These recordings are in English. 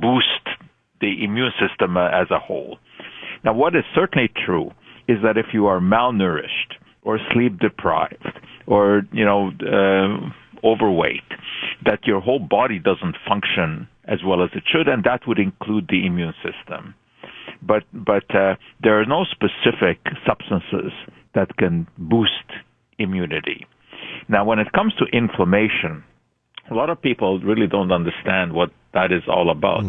boost the immune system as a whole. Now, what is certainly true is that if you are malnourished or sleep deprived or overweight, that your whole body doesn't function as well as it should, and that would include the immune system. But there are no specific substances that can boost immunity. Now, when it comes to inflammation, a lot of people really don't understand what that is all about.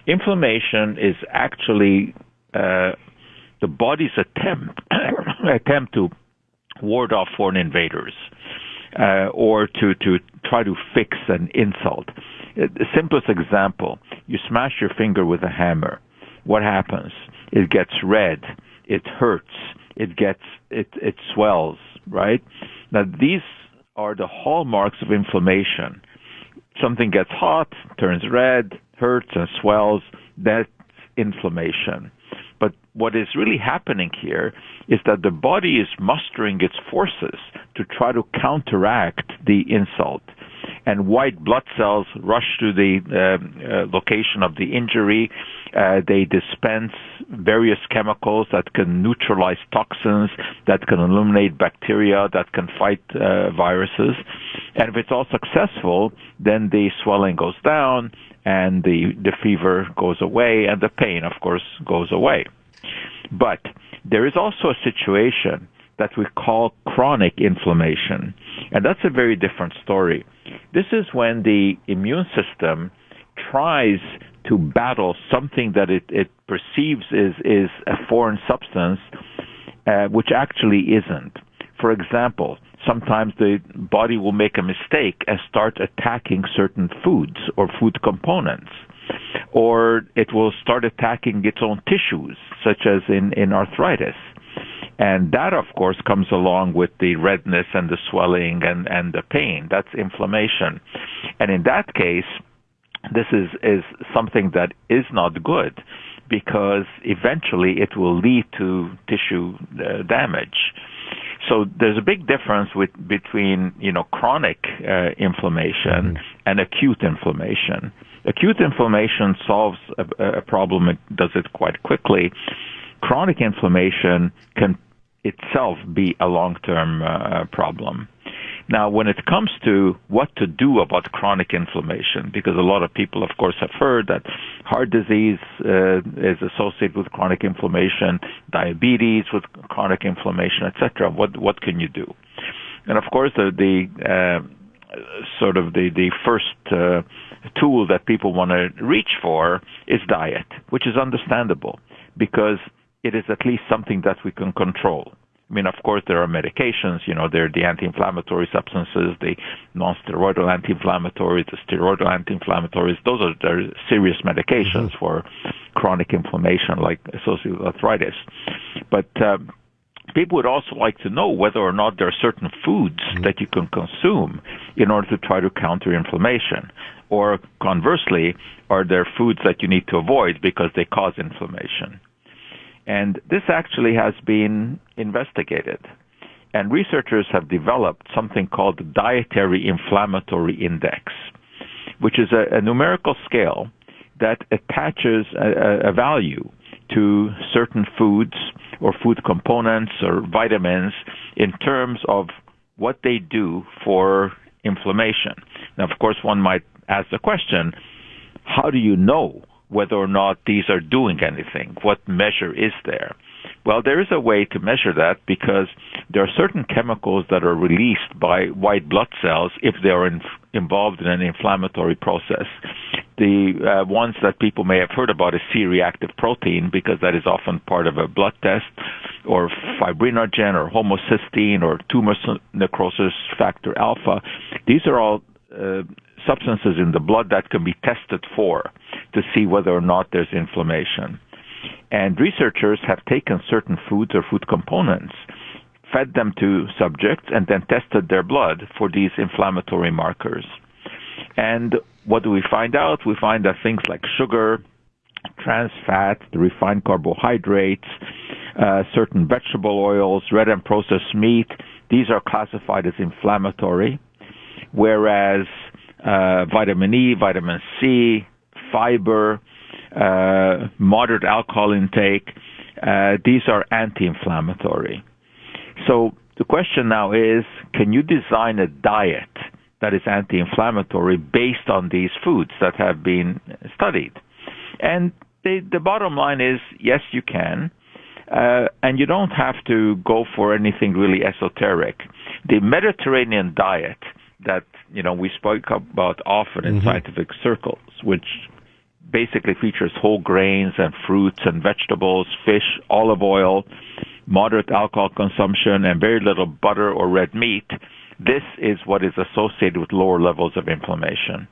Inflammation is actually the body's attempt to ward off foreign invaders or to try to fix an insult. The simplest example, you smash your finger with a hammer. What happens? It gets red, it hurts, it swells, right? Now, these are the hallmarks of inflammation. Something gets hot, turns red, hurts, and swells. That's inflammation. But what is really happening here is that the body is mustering its forces to try to counteract the insult. And white blood cells rush to the location of the injury. They dispense various chemicals that can neutralize toxins, that can eliminate bacteria, that can fight viruses. And if it's all successful, then the swelling goes down, and the fever goes away, and the pain, of course, goes away. But there is also a situation that we call chronic inflammation, and that's a very different story. This is when the immune system tries to battle something that it perceives is a foreign substance, which actually isn't. For example, sometimes the body will make a mistake and start attacking certain foods or food components. Or it will start attacking its own tissues, such as in arthritis. And that, of course, comes along with the redness and the swelling and the pain. That's inflammation. And in that case, this is something that is not good, because eventually it will lead to tissue damage. So there's a big difference between chronic inflammation and acute inflammation. Acute inflammation solves a problem; it does it quite quickly. Chronic inflammation can itself be a long-term problem. Now, when it comes to what to do about chronic inflammation, because a lot of people, of course, have heard that heart disease is associated with chronic inflammation, diabetes with chronic inflammation, etc. What can you do? And of course, the first tool that people want to reach for is diet, which is understandable, because it is at least something that we can control. I mean, of course, there are medications, there are the anti-inflammatory substances, the non-steroidal anti-inflammatories, the steroidal anti-inflammatories. Those are serious medications for chronic inflammation, like associated with arthritis. But people would also like to know whether or not there are certain foods that you can consume in order to try to counter inflammation. Or conversely, are there foods that you need to avoid because they cause inflammation? And this actually has been investigated. And researchers have developed something called the Dietary Inflammatory Index, which is a numerical scale that attaches a value to certain foods or food components or vitamins in terms of what they do for inflammation. Now, of course, one might ask the question, how do you know whether or not these are doing anything? What measure is there? Well, there is a way to measure that, because there are certain chemicals that are released by white blood cells if they are involved in an inflammatory process. The ones that people may have heard about is C-reactive protein, because that is often part of a blood test, or fibrinogen or homocysteine or tumor necrosis factor alpha. These are all substances in the blood that can be tested for to see whether or not there's inflammation. And researchers have taken certain foods or food components, fed them to subjects, and then tested their blood for these inflammatory markers. And what do we find out? We find that things like sugar, trans fat, the refined carbohydrates, certain vegetable oils, red and processed meat, these are classified as inflammatory, whereas vitamin E, vitamin C, fiber, moderate alcohol intake. These are anti-inflammatory. So the question now is, can you design a diet that is anti-inflammatory based on these foods that have been studied? And the bottom line is, yes, you can. And you don't have to go for anything really esoteric. The Mediterranean diet that, we spoke about often in scientific circles, which basically features whole grains and fruits and vegetables, fish, olive oil, moderate alcohol consumption, and very little butter or red meat, this is what is associated with lower levels of inflammation.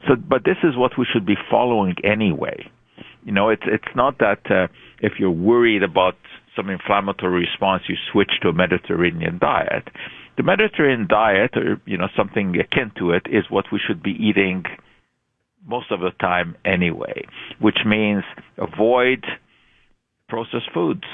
But this is what we should be following anyway. It's not that if you're worried about some inflammatory response, you switch to a Mediterranean diet. The Mediterranean diet, or something akin to it, is what we should be eating most of the time anyway, which means avoid processed foods.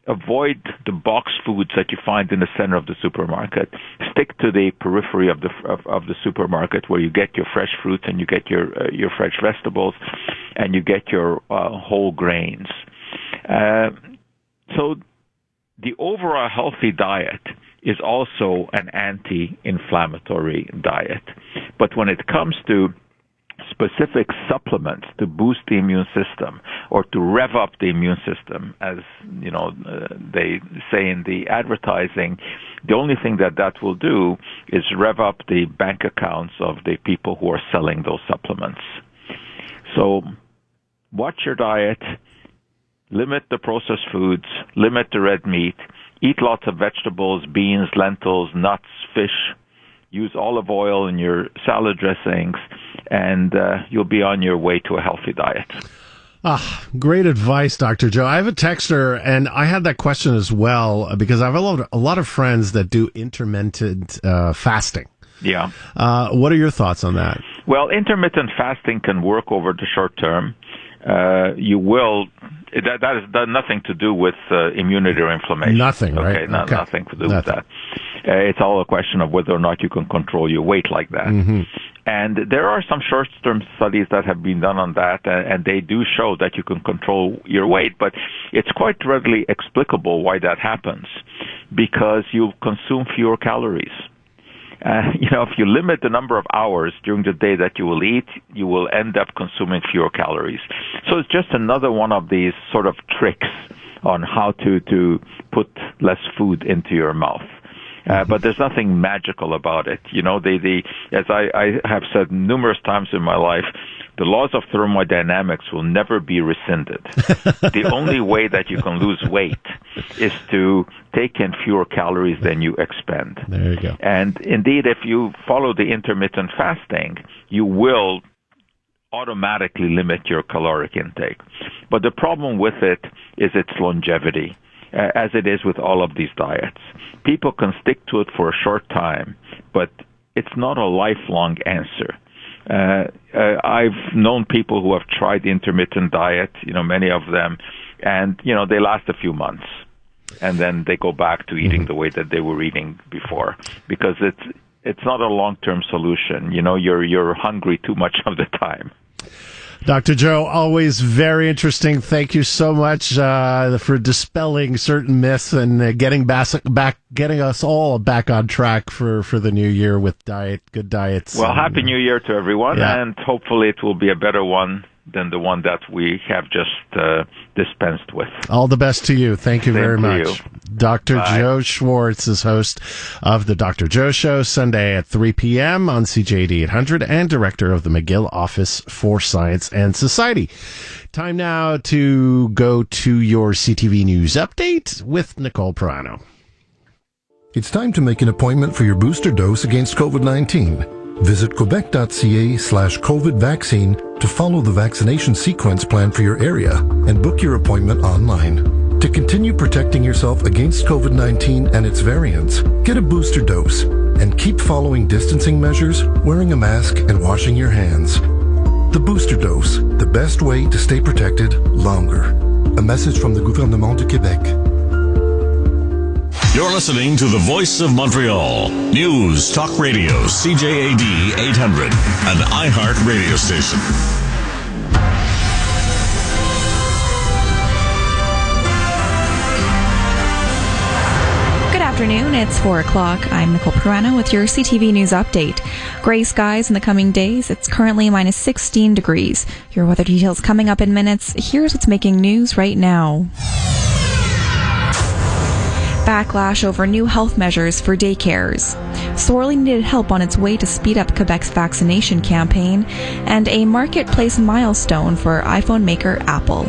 Avoid the boxed foods that you find in the center of the supermarket. Stick to the periphery of the supermarket where you get your fresh fruits and you get your fresh vegetables and you get your whole grains. So the overall healthy diet is also an anti-inflammatory diet. But when it comes to specific supplements to boost the immune system or to rev up the immune system, as they say in the advertising, the only thing that will do is rev up the bank accounts of the people who are selling those supplements. So watch your diet, limit the processed foods, limit the red meat, eat lots of vegetables, beans, lentils, nuts, fish. Use olive oil in your salad dressings, and you'll be on your way to a healthy diet. Great advice, Dr. Joe. I have a texter, and I had that question as well, because I have a lot of friends that do intermittent fasting. Yeah. What are your thoughts on that? Well, intermittent fasting can work over the short term. That has nothing to do with immunity or inflammation. Nothing, right? Okay, nothing to do with that. It's all a question of whether or not you can control your weight like that. And there are some short-term studies that have been done on that, and they do show that you can control your weight, but it's quite readily explicable why that happens, because you consume fewer calories. If you limit the number of hours during the day that you will eat, you will end up consuming fewer calories. So it's just another one of these sort of tricks on how to put less food into your mouth. But there's nothing magical about it. As I have said numerous times in my life, the laws of thermodynamics will never be rescinded. The only way that you can lose weight is to take in fewer calories than you expend. There you go. And indeed, if you follow the intermittent fasting, you will automatically limit your caloric intake. But the problem with it is its longevity, as it is with all of these diets. People can stick to it for a short time, but it's not a lifelong answer. I've known people who have tried the intermittent diet, many of them, and, they last a few months. And then they go back to eating the way that they were eating before, because it's not a long-term solution. You're hungry too much of the time. Dr. Joe, always very interesting. Thank you so much for dispelling certain myths and getting us all back on track for the new year with good diets. Well, Happy New Year to everyone, yeah. And hopefully it will be a better one than the one that we have just dispensed with. All the best to you. Thank you very much. Dr. Bye. Joe Schwartz is host of The Dr. Joe Show, Sunday at 3 p.m. on CJAD 800 and director of the McGill Office for Science and Society. Time now to go to your CTV News update with Nicole Perano. It's time to make an appointment for your booster dose against COVID-19. Visit quebec.ca/COVID vaccine to follow the vaccination sequence plan for your area and book your appointment online. To continue protecting yourself against COVID-19 and its variants, get a booster dose and keep following distancing measures, wearing a mask, and washing your hands. The booster dose, the best way to stay protected longer. A message from the Gouvernement du Québec. You're listening to the Voice of Montreal. News Talk Radio, CJAD 800, an iHeart radio station. afternoon. It's 4 o'clock. I'm Nicole Perano with your CTV News Update. Gray skies in the coming days. It's currently minus 16 degrees. Your weather details coming up in minutes. Here's what's making news right now. Backlash over new health measures for daycares. Sorely needed help on its way to speed up Quebec's vaccination campaign. And a marketplace milestone for iPhone maker Apple.